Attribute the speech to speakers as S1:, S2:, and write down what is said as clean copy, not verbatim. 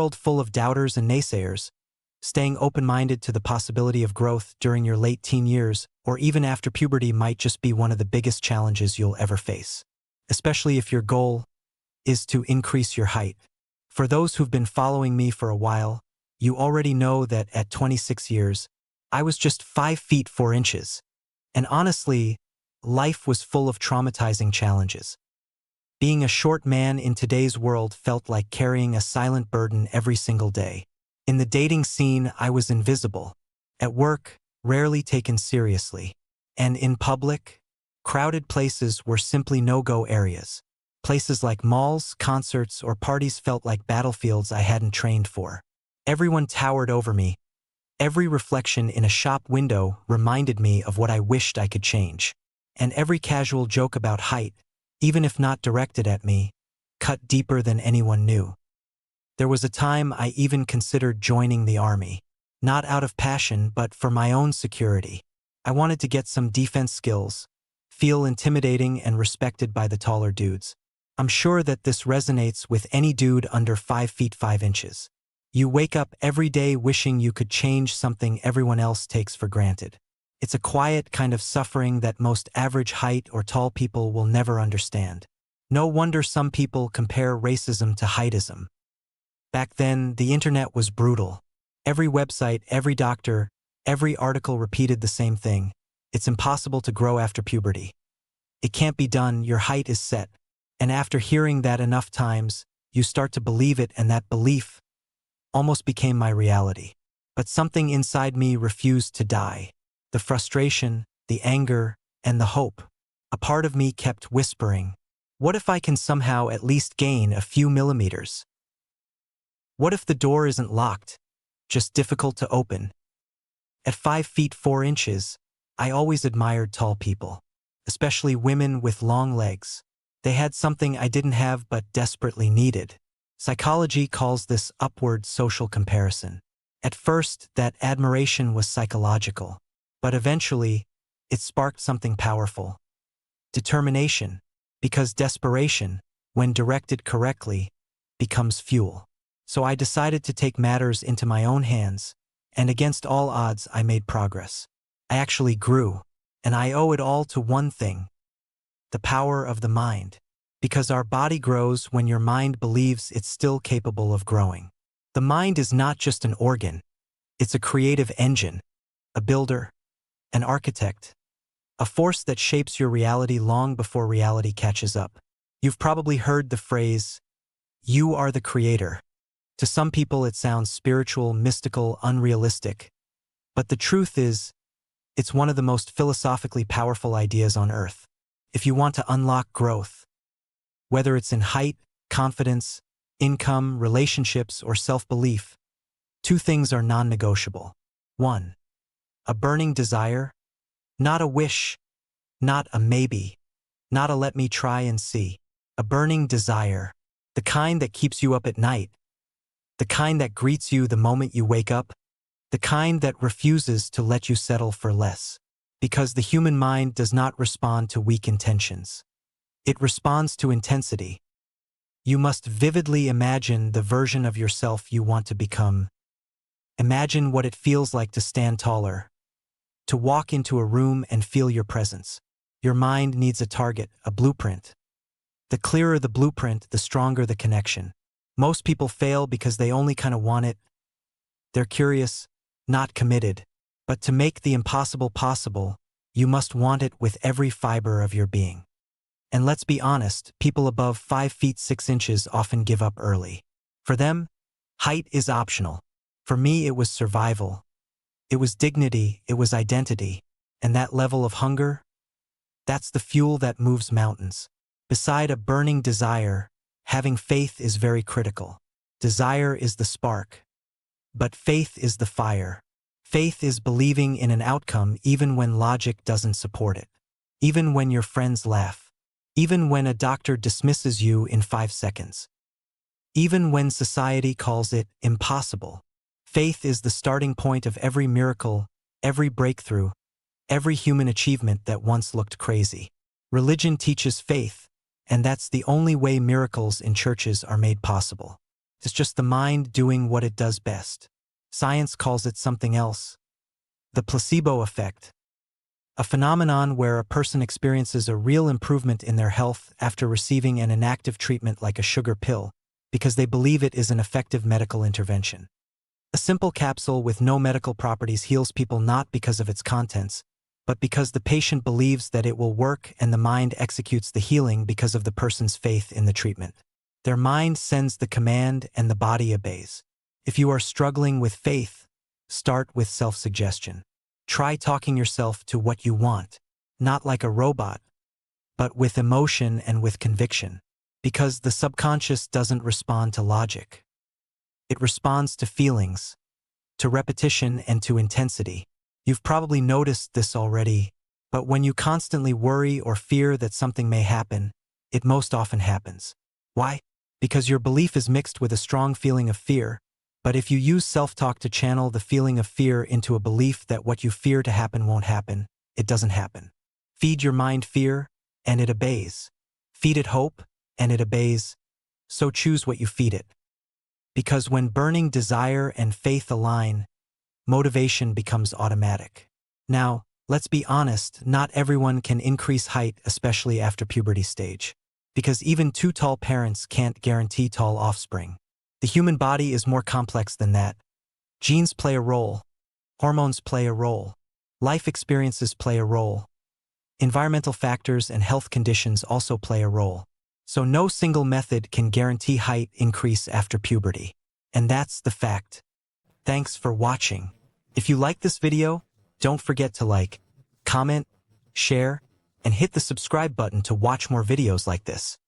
S1: world full of doubters and naysayers, staying open-minded to the possibility of growth during your late teen years or even after puberty might just be one of the biggest challenges you'll ever face, especially if your goal is to increase your height. For those who've been following me for a while, you already know that at 26 years, I was just 5 feet 4 inches. And honestly, life was full of traumatizing challenges. Being a short man in today's world felt like carrying a silent burden every single day. In the dating scene, I was invisible. At work, rarely taken seriously. And in public, crowded places were simply no-go areas. Places like malls, concerts, or parties felt like battlefields I hadn't trained for. Everyone towered over me. Every reflection in a shop window reminded me of what I wished I could change. And every casual joke about height, even if not directed at me, cut deeper than anyone knew. There was a time I even considered joining the army. Not out of passion, but for my own security. I wanted to get some defense skills, feel intimidating and respected by the taller dudes. I'm sure that this resonates with any dude under 5 feet 5 inches. You wake up every day wishing you could change something everyone else takes for granted. It's a quiet kind of suffering that most average height or tall people will never understand. No wonder some people compare racism to heightism. Back then, the internet was brutal. Every website, every doctor, every article repeated the same thing. It's impossible to grow after puberty. It can't be done, your height is set. And after hearing that enough times, you start to believe it, and that belief almost became my reality. But something inside me refused to die. The frustration, the anger, and the hope. A part of me kept whispering, what if I can somehow at least gain a few millimeters? What if the door isn't locked, just difficult to open? At 5 feet 4 inches, I always admired tall people, especially women with long legs. They had something I didn't have but desperately needed. Psychology calls this upward social comparison. At first, that admiration was psychological, but eventually, it sparked something powerful. Determination, because desperation, when directed correctly, becomes fuel. So I decided to take matters into my own hands, and against all odds, I made progress. I actually grew, and I owe it all to one thing: the power of the mind. Because our body grows when your mind believes it's still capable of growing. The mind is not just an organ. It's a creative engine, a builder, an architect, a force that shapes your reality long before reality catches up. You've probably heard the phrase, "You are the creator." To some people it sounds spiritual, mystical, unrealistic. But the truth is, it's one of the most philosophically powerful ideas on earth. If you want to unlock growth, whether it's in height, confidence, income, relationships, or self-belief, 2 things are non-negotiable. 1. A burning desire, not a wish, not a maybe, not a let me try and see. A burning desire, the kind that keeps you up at night, the kind that greets you the moment you wake up, the kind that refuses to let you settle for less. Because the human mind does not respond to weak intentions. It responds to intensity. You must vividly imagine the version of yourself you want to become. Imagine what it feels like to stand taller, to walk into a room and feel your presence. Your mind needs a target, a blueprint. The clearer the blueprint, the stronger the connection. Most people fail because they only kind of want it. They're curious, not committed. But to make the impossible possible, you must want it with every fiber of your being. And let's be honest, people above 5 feet 6 inches often give up early. For them, height is optional. For me, it was survival. It was dignity, it was identity. And that level of hunger, that's the fuel that moves mountains. Beside a burning desire, having faith is very critical. Desire is the spark, but faith is the fire. Faith is believing in an outcome even when logic doesn't support it. Even when your friends laugh. Even when a doctor dismisses you in 5 seconds. Even when society calls it impossible. Faith is the starting point of every miracle, every breakthrough, every human achievement that once looked crazy. Religion teaches faith, and that's the only way miracles in churches are made possible. It's just the mind doing what it does best. Science calls it something else. The placebo effect. A phenomenon where a person experiences a real improvement in their health after receiving an inactive treatment like a sugar pill, because they believe it is an effective medical intervention. A simple capsule with no medical properties heals people not because of its contents, but because the patient believes that it will work, and the mind executes the healing because of the person's faith in the treatment. Their mind sends the command and the body obeys. If you are struggling with faith, start with self-suggestion. Try talking yourself to what you want, not like a robot, but with emotion and with conviction, because the subconscious doesn't respond to logic. It responds to feelings, to repetition, and to intensity. You've probably noticed this already, but when you constantly worry or fear that something may happen, it most often happens. Why? Because your belief is mixed with a strong feeling of fear. But if you use self-talk to channel the feeling of fear into a belief that what you fear to happen won't happen, it doesn't happen. Feed your mind fear, and it obeys. Feed it hope, and it obeys. So choose what you feed it. Because when burning desire and faith align, motivation becomes automatic. Now, let's be honest, not everyone can increase height, especially after puberty stage. Because even two tall parents can't guarantee tall offspring. The human body is more complex than that. Genes play a role. Hormones play a role. Life experiences play a role. Environmental factors and health conditions also play a role. So no single method can guarantee height increase after puberty. And that's the fact. Thanks for watching. If you like this video, don't forget to like, comment, share, and hit the subscribe button to watch more videos like this.